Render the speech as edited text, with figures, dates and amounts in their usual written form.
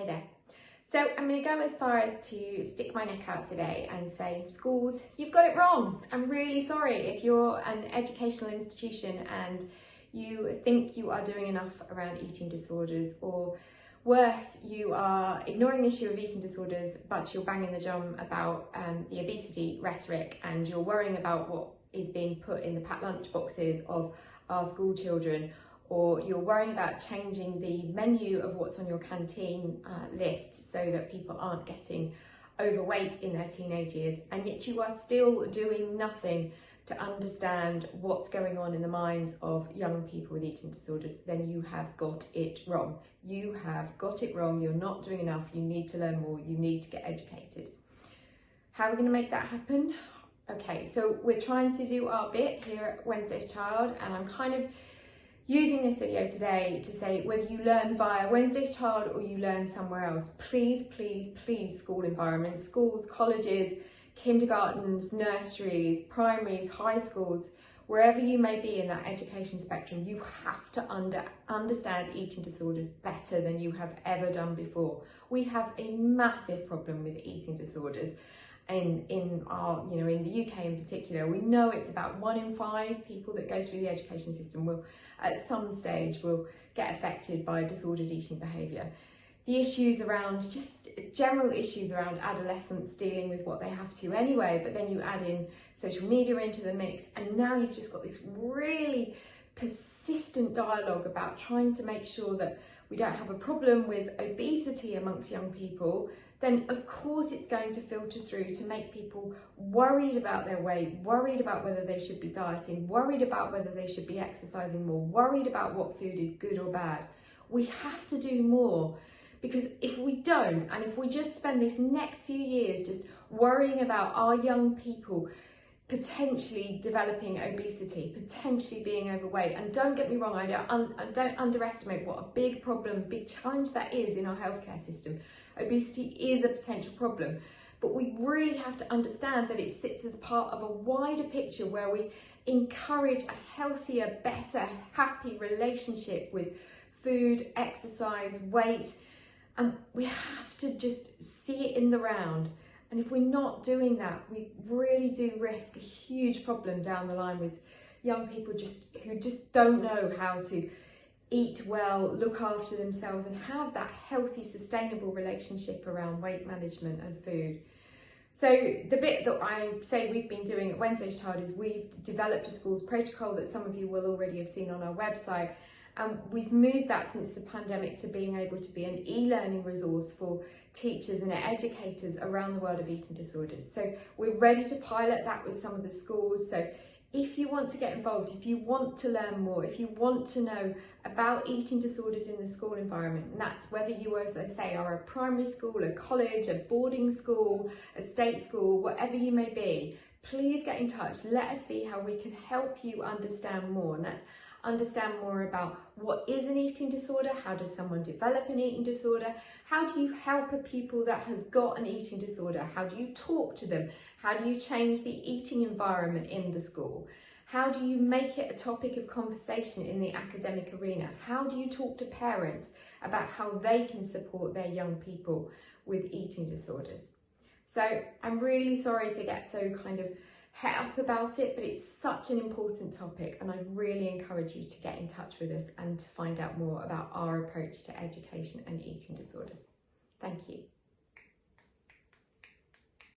Hey there. So I'm going to go as far as to stick my neck out today and say, schools, you've got it wrong. I'm really sorry if you're an educational institution and you think you are doing enough around eating disorders, or worse, you are ignoring the issue of eating disorders, but you're banging the drum about the obesity rhetoric, and you're worrying about what is being put in the packed lunch boxes of our school children, or you're worrying about changing the menu of what's on your canteen list so that people aren't getting overweight in their teenage years, and yet you are still doing nothing to understand what's going on in the minds of young people with eating disorders, then you have got it wrong. You have got it wrong. You're not doing enough. You need to learn more. You need to get educated. How are we going to make that happen? Okay, so we're trying to do our bit here at Wednesday's Child, and I'm kind of using this video today to say, whether you learn via Wednesday's Child or you learn somewhere else, please, please, please, school environments, schools, colleges, kindergartens, nurseries, primaries, high schools, wherever you may be in that education spectrum, you have to understand eating disorders better than you have ever done before. We have a massive problem with eating disorders. In our, in the UK in particular, we know it's about 1 in 5 people that go through the education system will, at some stage, will get affected by disordered eating behaviour. The issues around, just general issues around adolescents dealing with what they have to anyway, but then you add in social media into the mix, and now you've just got this really persistent dialogue about trying to make sure that we don't have a problem with obesity amongst young people. Then of course it's going to filter through to make people worried about their weight, worried about whether they should be dieting, worried about whether they should be exercising more, worried about what food is good or bad. We have to do more, because if we don't, and if we just spend this next few years just worrying about our young people potentially developing obesity, potentially being overweight, and don't get me wrong, I don't underestimate what a big problem, big challenge that is in our healthcare system. Obesity is a potential problem, but we really have to understand that it sits as part of a wider picture where we encourage a healthier, better, happy relationship with food, exercise, weight, and we have to just see it in the round. And if we're not doing that, we really do risk a huge problem down the line with young people who just don't know how to eat well, look after themselves, and have that healthy, sustainable relationship around weight management and food. So the bit that I say we've been doing at Wednesday's Child is we've developed a schools protocol that some of you will already have seen on our website. And we've moved that since the pandemic to being able to be an e-learning resource for teachers and educators around the world of eating disorders. So we're ready to pilot that with some of the schools. So if you want to get involved, if you want to learn more, if you want to know about eating disorders in the school environment, and that's whether you, as I say, are a primary school, a college, a boarding school, a state school, whatever you may be, please get in touch. Let us see how we can help you understand more. And that's understand more about what is an eating disorder, how does someone develop an eating disorder, how do you help a pupil that has got an eating disorder, how do you talk to them, how do you change the eating environment in the school, how do you make it a topic of conversation in the academic arena, how do you talk to parents about how they can support their young people with eating disorders. So I'm really sorry to get so kind of het up about it, but it's such an important topic, and I really encourage you to get in touch with us and to find out more about our approach to education and eating disorders. Thank you.